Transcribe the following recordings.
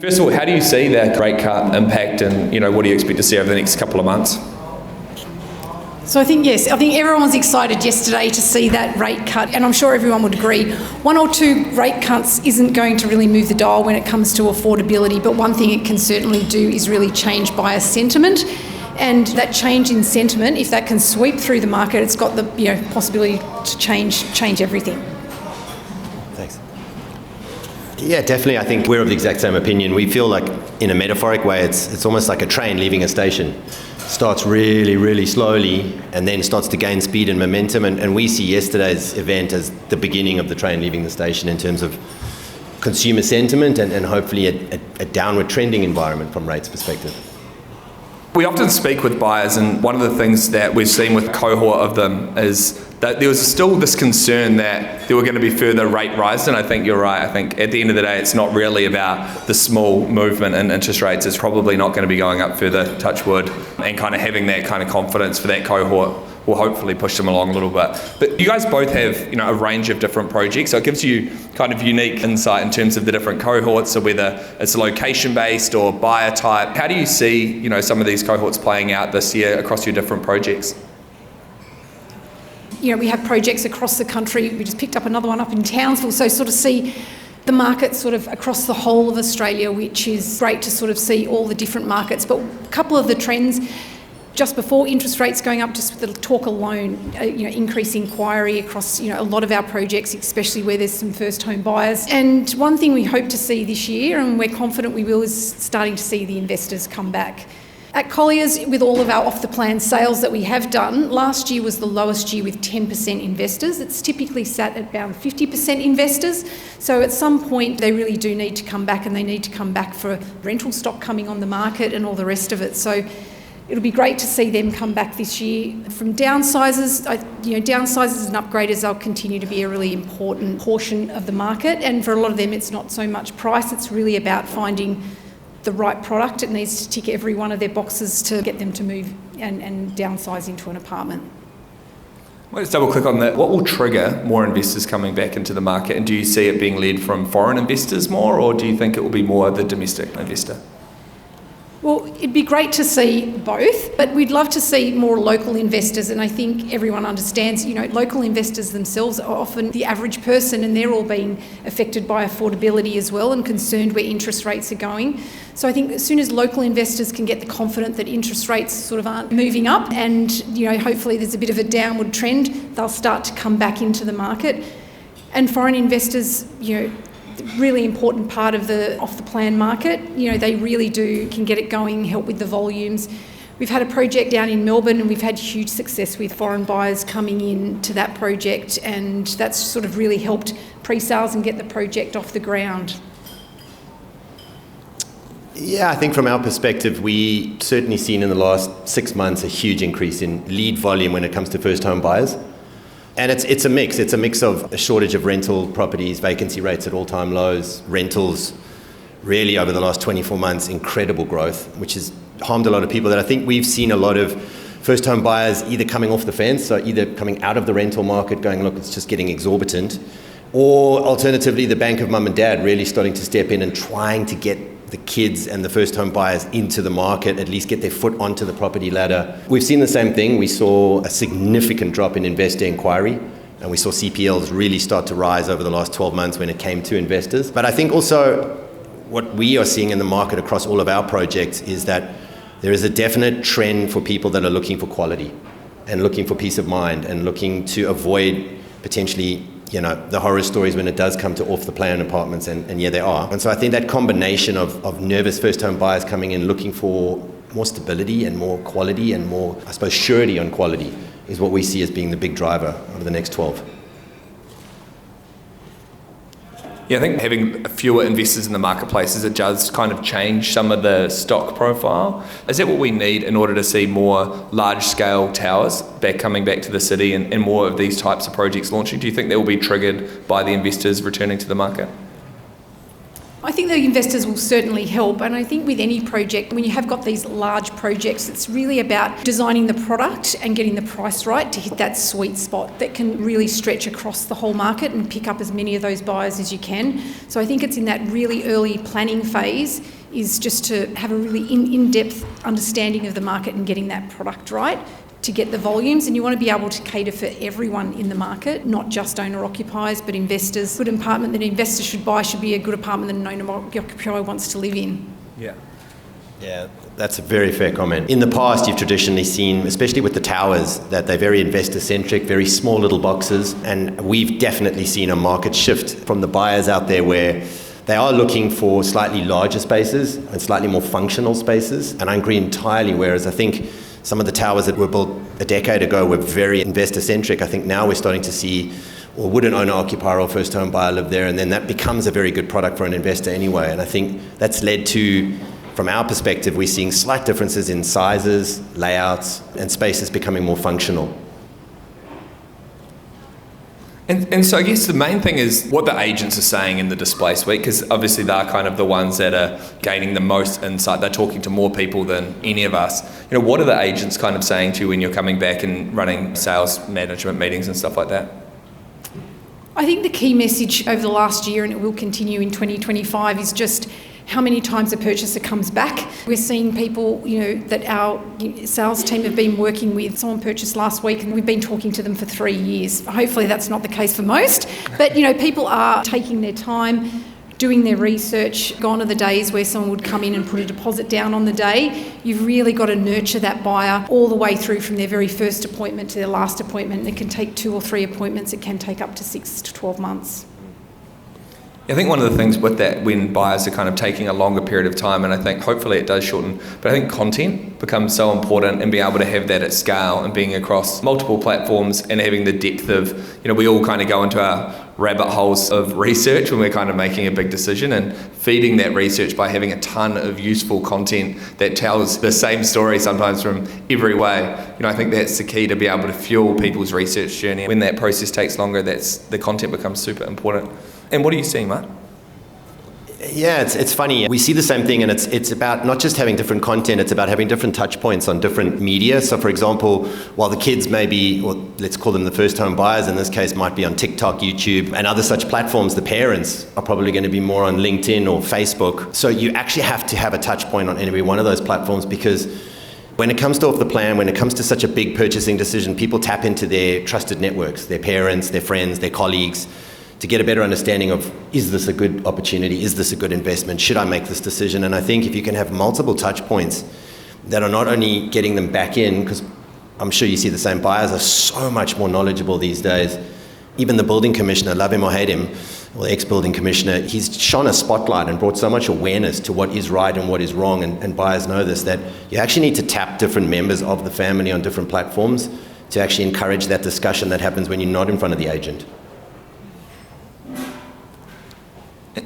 First of all, how do you see that rate cut impact, and what do you expect to see over the next couple of months? So I think everyone was excited yesterday to see that rate cut, and I'm sure everyone would agree. 1 or 2 rate cuts isn't going to really move the dial when it comes to affordability, but one thing it can certainly do is really change buyer sentiment. And that change in sentiment, if that can sweep through the market, it's got the possibility to change everything. Thanks. Yeah, definitely. I think we're of the exact same opinion. We feel like, in a metaphoric way, it's almost like a train leaving a station. Starts really, really slowly and then starts to gain speed and momentum. And we see yesterday's event as the beginning of the train leaving the station in terms of consumer sentiment and hopefully a downward trending environment from rates perspective. We often speak with buyers, and one of the things that we've seen with a cohort of them is that there was still this concern that there were going to be further rate rises, and I think you're right. I think at the end of the day, it's not really about the small movement in interest rates. It's probably not going to be going up further, touch wood, and kind of having that kind of confidence for that cohort will hopefully push them along a little bit. But you guys both have, a range of different projects, so it gives you kind of unique insight in terms of the different cohorts, so whether it's location-based or buyer type. How do you see, some of these cohorts playing out this year across your different projects? We have projects across the country. We just picked up another one up in Townsville, so sort of see the market sort of across the whole of Australia, which is great to sort of see all the different markets. But a couple of the trends just before interest rates going up, just with the talk alone, increased inquiry across, a lot of our projects, especially where there's some first home buyers. And one thing we hope to see this year, and we're confident we will, is starting to see the investors come back. At Colliers, with all of our off-the-plan sales that we have done, last year was the lowest year with 10% investors. It's typically sat at around 50% investors. So at some point, they really do need to come back, and they need to come back for rental stock coming on the market and all the rest of it. So it'll be great to see them come back this year. From downsizers, downsizers and upgraders, they'll continue to be a really important portion of the market. And for a lot of them, it's not so much price, it's really about finding the right product. It needs to tick every one of their boxes to get them to move and downsize into an apartment. Let's double click on that. What will trigger more investors coming back into the market? And do you see it being led from foreign investors more, or do you think it will be more the domestic investor? Well, it'd be great to see both, but we'd love to see more local investors, and I think everyone understands, local investors themselves are often the average person, and they're all being affected by affordability as well and concerned where interest rates are going. So I think as soon as local investors can get the confidence that interest rates sort of aren't moving up and, hopefully there's a bit of a downward trend, they'll start to come back into the market. And foreign investors, really important part of the off-the-plan market. They really can get it going, help with the volumes. We've had a project down in Melbourne, and we've had huge success with foreign buyers coming in to that project, and that's sort of really helped pre-sales and get the project off the ground. Yeah, I think from our perspective, we certainly seen in the last 6 months a huge increase in lead volume when it comes to first home buyers. And it's a mix. It's a mix of a shortage of rental properties, vacancy rates at all-time lows, rentals really over the last 24 months, incredible growth, which has harmed a lot of people. That I think we've seen a lot of first home buyers either coming off the fence, so either coming out of the rental market going, look, it's just getting exorbitant, or alternatively the bank of mum and dad really starting to step in and trying to get the kids and the first home buyers into the market, at least get their foot onto the property ladder. We've seen the same thing. We saw a significant drop in investor inquiry, and we saw CPLs really start to rise over the last 12 months when it came to investors. But I think also what we are seeing in the market across all of our projects is that there is a definite trend for people that are looking for quality and looking for peace of mind and looking to avoid potentially the horror stories when it does come to off-the-plan apartments, and yeah, there are. And so I think that combination of nervous first-home buyers coming in looking for more stability and more quality and more, I suppose, surety on quality is what we see as being the big driver over the next 12. Yeah, I think having fewer investors in the marketplaces, it does kind of change some of the stock profile. Is that what we need in order to see more large-scale towers coming back to the city and more of these types of projects launching? Do you think they will be triggered by the investors returning to the market? I think the investors will certainly help, and I think with any project, when you have got these large projects, it's really about designing the product and getting the price right to hit that sweet spot that can really stretch across the whole market and pick up as many of those buyers as you can. So I think it's in that really early planning phase is just to have a really in-depth understanding of the market and getting that product right to get the volumes, and you want to be able to cater for everyone in the market, not just owner-occupiers, but investors. A good apartment that an investor should buy should be a good apartment that an owner-occupier wants to live in. Yeah, that's a very fair comment. In the past, you've traditionally seen, especially with the towers, that they're very investor-centric, very small little boxes, and we've definitely seen a market shift from the buyers out there where they are looking for slightly larger spaces and slightly more functional spaces, and I agree entirely, whereas I think some of the towers that were built a decade ago were very investor-centric. I think now we're starting to see, or would an owner-occupier or first-home buyer live there? And then that becomes a very good product for an investor anyway. And I think that's led to, from our perspective, we're seeing slight differences in sizes, layouts, and spaces becoming more functional. And so I guess the main thing is what the agents are saying in the display suite, because obviously they're kind of the ones that are gaining the most insight. They're talking to more people than any of us. You know, what are the agents kind of saying to you when you're coming back and running sales management meetings and stuff like that? I think the key message over the last year, and it will continue in 2025, is just how many times a purchaser comes back. We're seeing people, that our sales team have been working with. Someone purchased last week and we've been talking to them for 3 years. Hopefully that's not the case for most, but people are taking their time, doing their research. Gone are the days where someone would come in and put a deposit down on the day. You've really got to nurture that buyer all the way through from their very first appointment to their last appointment. It can take 2 or 3 appointments. It can take up to 6 to 12 months. I think one of the things with that, when buyers are kind of taking a longer period of time, and I think hopefully it does shorten, but I think content becomes so important, and being able to have that at scale and being across multiple platforms and having the depth of, we all kind of go into our rabbit holes of research when we're kind of making a big decision, and feeding that research by having a ton of useful content that tells the same story sometimes from every way. I think that's the key to be able to fuel people's research journey. When that process takes longer, the content becomes super important. And what are you seeing, Mark? Yeah, it's funny. We see the same thing, and it's about not just having different content, it's about having different touch points on different media. So for example, while the kids may be, or let's call them the first home buyers in this case, might be on TikTok, YouTube, and other such platforms, the parents are probably going to be more on LinkedIn or Facebook. So you actually have to have a touch point on every one of those platforms, because when it comes to off the plan, when it comes to such a big purchasing decision, people tap into their trusted networks, their parents, their friends, their colleagues, to get a better understanding of, is this a good opportunity? Is this a good investment? Should I make this decision? And I think if you can have multiple touch points that are not only getting them back in, because I'm sure you see the same, buyers are so much more knowledgeable these days. Even the building commissioner, love him or hate him, or the ex-building commissioner, he's shone a spotlight and brought so much awareness to what is right and what is wrong, and buyers know this, that you actually need to tap different members of the family on different platforms to actually encourage that discussion that happens when you're not in front of the agent.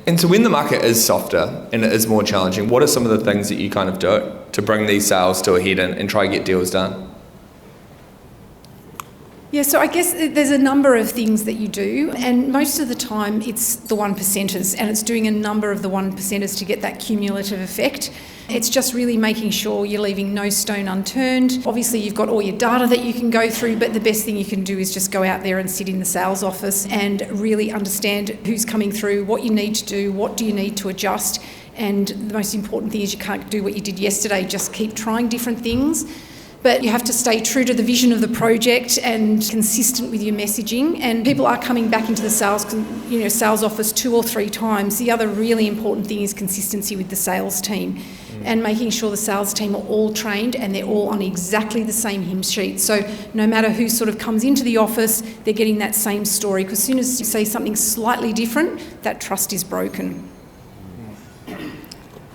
And so when the market is softer and it is more challenging, what are some of the things that you kind of do to bring these sales to a head and try to get deals done? Yeah, so I guess there's a number of things that you do, and most of the time it's the one percenters, and it's doing a number of the one percenters to get that cumulative effect. It's just really making sure you're leaving no stone unturned. Obviously you've got all your data that you can go through, but the best thing you can do is just go out there and sit in the sales office and really understand who's coming through, what you need to do, what do you need to adjust. And the most important thing is you can't do what you did yesterday, just keep trying different things. But you have to stay true to the vision of the project and consistent with your messaging. And people are coming back into the sales office 2 or 3 times. The other really important thing is consistency with the sales team and making sure the sales team are all trained and they're all on exactly the same hymn sheet. So no matter who sort of comes into the office, they're getting that same story. Because as soon as you say something slightly different, that trust is broken.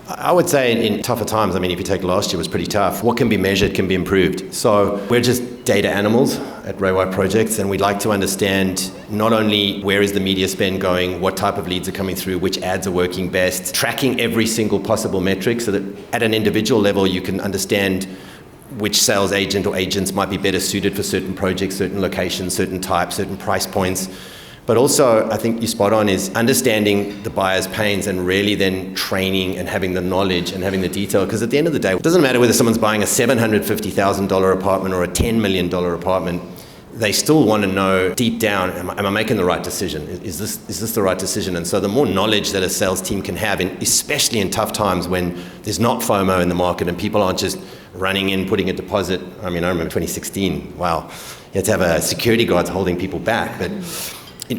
I would say in tougher times, if you take last year, it was pretty tough. What can be measured can be improved. So we're just data animals at Ray White Projects, and we'd like to understand not only where is the media spend going, what type of leads are coming through, which ads are working best, tracking every single possible metric so that at an individual level you can understand which sales agent or agents might be better suited for certain projects, certain locations, certain types, certain price points. But also, I think you're spot on, is understanding the buyer's pains and really then training and having the knowledge and having the detail. Because at the end of the day, it doesn't matter whether someone's buying a $750,000 apartment or a $10 million apartment. They still want to know deep down, am I making the right decision? Is this the right decision? And so the more knowledge that a sales team can have, especially in tough times when there's not FOMO in the market and people aren't just running in, putting a deposit. I remember 2016, wow. You had to have a security guards holding people back. But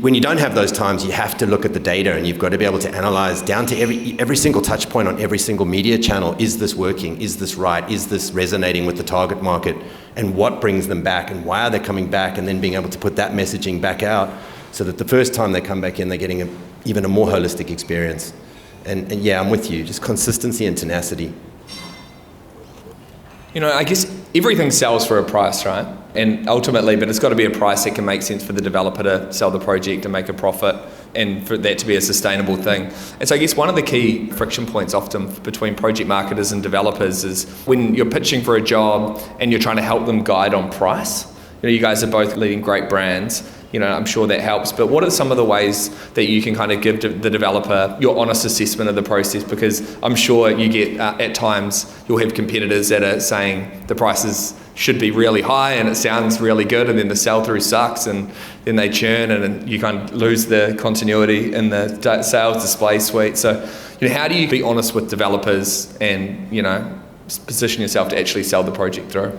when you don't have those times, you have to look at the data and you've got to be able to analyze down to every single touch point on every single media channel. Is this working? Is this right? Is this resonating with the target market? And what brings them back and why are they coming back? And then being able to put that messaging back out so that the first time they come back in, they're getting even a more holistic experience. And yeah, I'm with you. Just consistency and tenacity. I guess everything sells for a price, right? And ultimately, but it's got to be a price that can make sense for the developer to sell the project and make a profit and for that to be a sustainable thing. And so I guess one of the key friction points often between project marketers and developers is when you're pitching for a job and you're trying to help them guide on price. You guys are both leading great brands. I'm sure that helps. But what are some of the ways that you can kind of give the developer your honest assessment of the process? Because I'm sure you get, at times, you'll have competitors that are saying the prices should be really high and it sounds really good, and then the sell-through sucks and then they churn and you kind of lose the continuity in the sales display suite. So, how do you be honest with developers and, position yourself to actually sell the project through?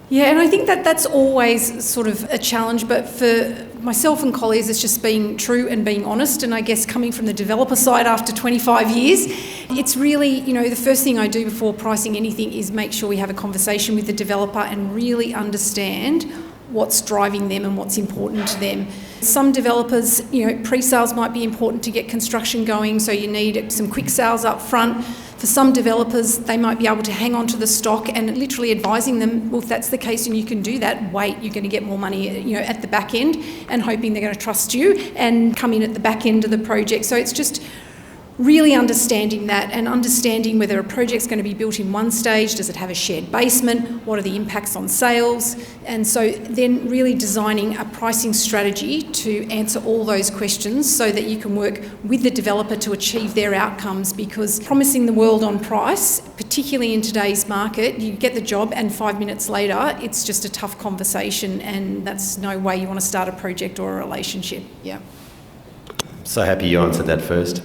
Yeah, and I think that's always sort of a challenge, but for myself and colleagues, it's just being true and being honest. And I guess coming from the developer side after 25 years, it's really, the first thing I do before pricing anything is make sure we have a conversation with the developer and really understand what's driving them and what's important to them. Some developers, pre-sales might be important to get construction going, so you need some quick sales up front. For some developers, they might be able to hang on to the stock and literally advising them, well, if that's the case and you can do that, wait, you're going to get more money, at the back end, and hoping they're going to trust you and come in at the back end of the project. So it's just really understanding that and understanding whether a project's going to be built in one stage, does it have a shared basement, what are the impacts on sales, and so then really designing a pricing strategy to answer all those questions so that you can work with the developer to achieve their outcomes, because promising the world on price, particularly in today's market, you get the job and 5 minutes later it's just a tough conversation, and that's no way you want to start a project or a relationship. Yeah. So happy you answered that first.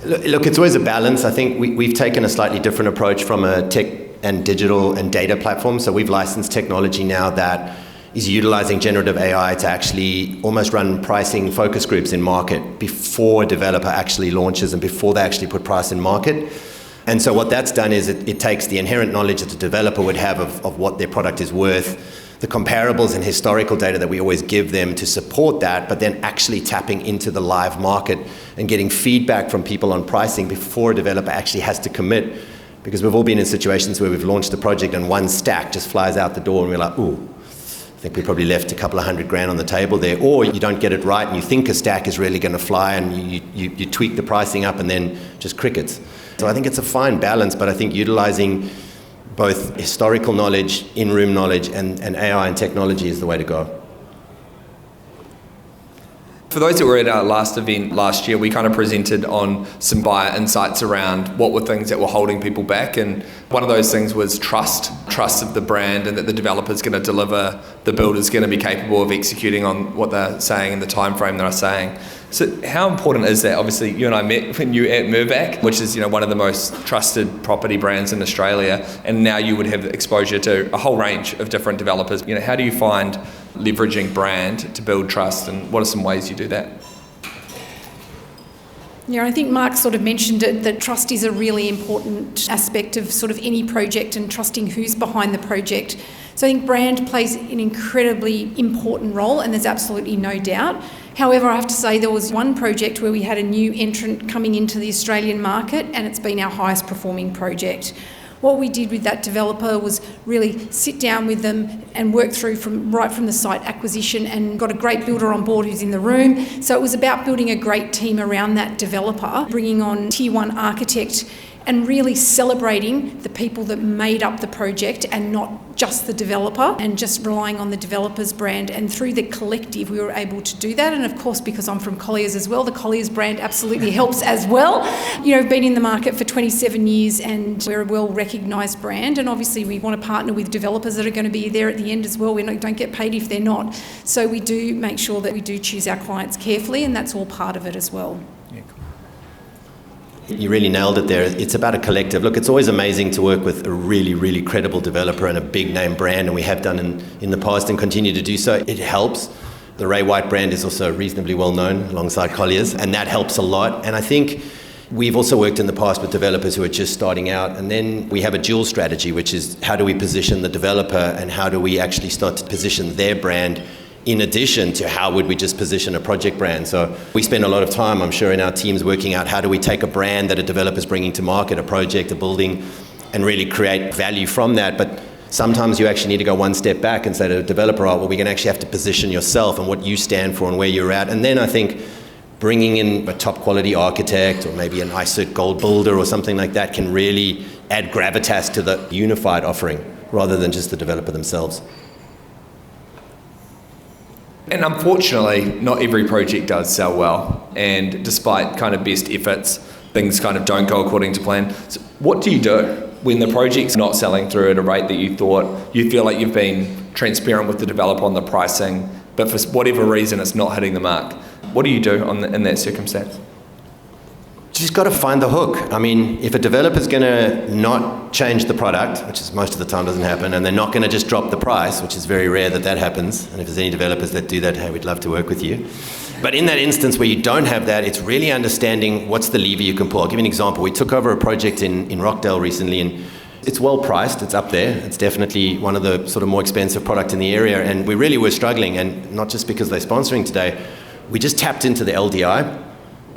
Look, it's always a balance. I think we've taken a slightly different approach from a tech and digital and data platform. So we've licensed technology now that is utilizing generative AI to actually almost run pricing focus groups in market before a developer actually launches and before they actually put price in market. And so what that's done is it takes the inherent knowledge that the developer would have of what their product is worth, the comparables and historical data that we always give them to support that, but then actually tapping into the live market and getting feedback from people on pricing before a developer actually has to commit. Because we've all been in situations where we've launched a project and one stack just flies out the door and we're like, ooh, I think we probably left a couple of $100,000 on the table there. Or you don't get it right and you think a stack is really going to fly and you tweak the pricing up and then just crickets. So I think it's a fine balance, but I think utilizing both historical knowledge, in-room knowledge, and AI and technology is the way to go. For those that were at our last event last year, we kind of presented on some buyer insights around what were things that were holding people back. And one of those things was trust of the brand, and that the developer's going to deliver, the builder's going to be capable of executing on what they're saying in the time frame they're saying. So how important is that? Obviously, you and I met when you were at Mirvac, which is one of the most trusted property brands in Australia, and now you would have exposure to a whole range of different developers. How do you find leveraging brand to build trust, and what are some ways you do that? Yeah, I think Mark sort of mentioned it, that trust is a really important aspect of sort of any project and trusting who's behind the project. So I think brand plays an incredibly important role, and there's absolutely no doubt. However, I have to say there was one project where we had a new entrant coming into the Australian market, and it's been our highest performing project. What we did with that developer was really sit down with them and work through right from the site acquisition, and got a great builder on board who's in the room. So it was about building a great team around that developer, bringing on tier one architect and really celebrating the people that made up the project and not just the developer and just relying on the developer's brand. And through the collective, we were able to do that. And of course, because I'm from Colliers as well, the Colliers brand absolutely helps as well. You know, I've been in the market for 27 years and we're a well-recognised brand. And obviously, we want to partner with developers that are going to be there at the end as well. We don't get paid if they're not. So we do make sure that we do choose our clients carefully, and that's all part of it as well. Yeah, cool. You really nailed it there. It's about a collective. Look, it's always amazing to work with a really, really credible developer and a big name brand, and we have done in the past and continue to do so. It helps. The Ray White brand is also reasonably well known alongside Colliers, and that helps a lot. And I think we've also worked in the past with developers who are just starting out, and then we have a dual strategy, which is how do we position the developer and how do we actually start to position their brand in addition to how would we just position a project brand. So we spend a lot of time, I'm sure, in our teams working out how do we take a brand that a developer's bringing to market, a project, a building, and really create value from that. But sometimes you actually need to go one step back and say to the developer, well, we're going to actually have to position yourself and what you stand for and where you're at. And then I think bringing in a top quality architect or maybe an ICERT gold builder or something like that can really add gravitas to the unified offering rather than just the developer themselves. And unfortunately, not every project does sell well. And despite kind of best efforts, things kind of don't go according to plan. So what do you do when the project's not selling through at a rate that you thought? You feel like you've been transparent with the developer on the pricing, but for whatever reason, it's not hitting the mark. What do you do in that circumstance? You just got to find the hook. I mean, if a developer's going to not change the product, which is most of the time doesn't happen, and they're not going to just drop the price, which is very rare that happens, and if there's any developers that do that, hey, we'd love to work with you. But in that instance where you don't have that, it's really understanding what's the lever you can pull. I'll give you an example. We took over a project in Rockdale recently, and it's well priced, it's up there. It's definitely one of the sort of more expensive product in the area, and we really were struggling, and not just because they're sponsoring today. We just tapped into the LDI.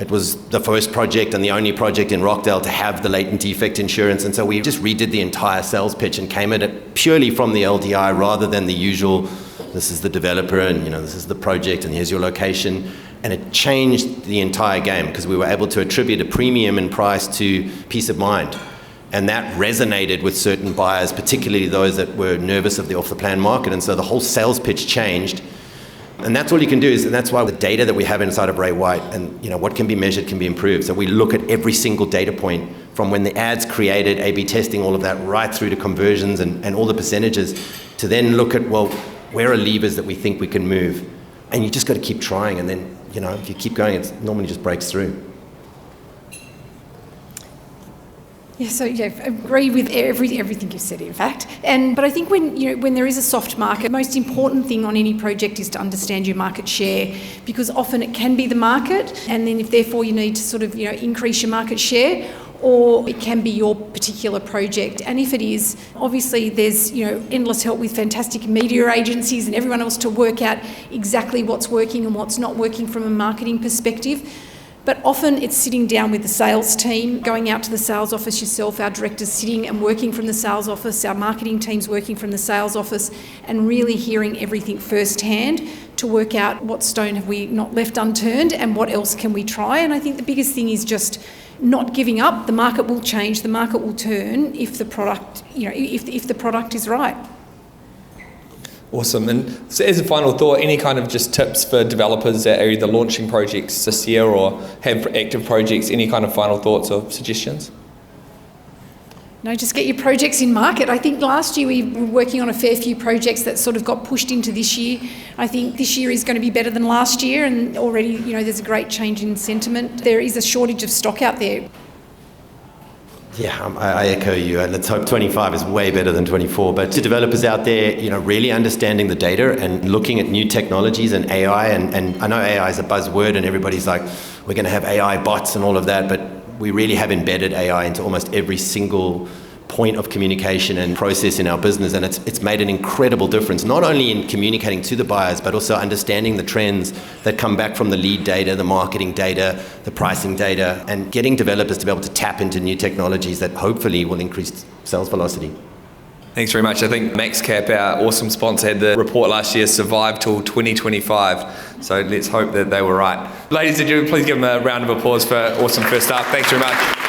It was the first project and the only project in Rockdale to have the latent defect insurance, and so we just redid the entire sales pitch and came at it purely from the LDI rather than the usual, this is the developer and this is the project and here's your location. And it changed the entire game because we were able to attribute a premium in price to peace of mind. And that resonated with certain buyers, particularly those that were nervous of the off-the-plan market, and so the whole sales pitch changed. And that's all you can do and that's why the data that we have inside of Ray White and what can be measured can be improved. So we look at every single data point from when the ad's created, A/B testing, all of that, right through to conversions and all the percentages to then look at, well, where are levers that we think we can move? And you just got to keep trying, and then, if you keep going, it normally just breaks through. Yeah, so I agree with everything you've said, in fact. But I think when there is a soft market, the most important thing on any project is to understand your market share, because often it can be the market, and then if therefore you need to sort of increase your market share, or it can be your particular project. And if it is, obviously there's endless help with fantastic media agencies and everyone else to work out exactly what's working and what's not working from a marketing perspective. But often it's sitting down with the sales team, going out to the sales office yourself, our directors sitting and working from the sales office, our marketing teams working from the sales office, and really hearing everything firsthand to work out what stone have we not left unturned and what else can we try. And I think the biggest thing is just not giving up. The market will change, the market will turn if the product, if the product is right. Awesome. And so as a final thought, any kind of just tips for developers that are either launching projects this year or have active projects, any kind of final thoughts or suggestions? No, just get your projects in market. I think last year we were working on a fair few projects that sort of got pushed into this year. I think this year is going to be better than last year, and already, there's a great change in sentiment. There is a shortage of stock out there. Yeah, I echo you. Let's hope 25 is way better than 24. But to developers out there, really understanding the data and looking at new technologies and AI, and I know AI is a buzzword and everybody's like, we're going to have AI bots and all of that, but we really have embedded AI into almost every single point of communication and process in our business, and it's made an incredible difference, not only in communicating to the buyers, but also understanding the trends that come back from the lead data, the marketing data, the pricing data, and getting developers to be able to tap into new technologies that hopefully will increase sales velocity. Thanks very much. I think MaxCap, our awesome sponsor, had the report last year, survive till 2025. So let's hope that they were right. Ladies and gentlemen, please give them a round of applause for awesome first up. Thanks very much.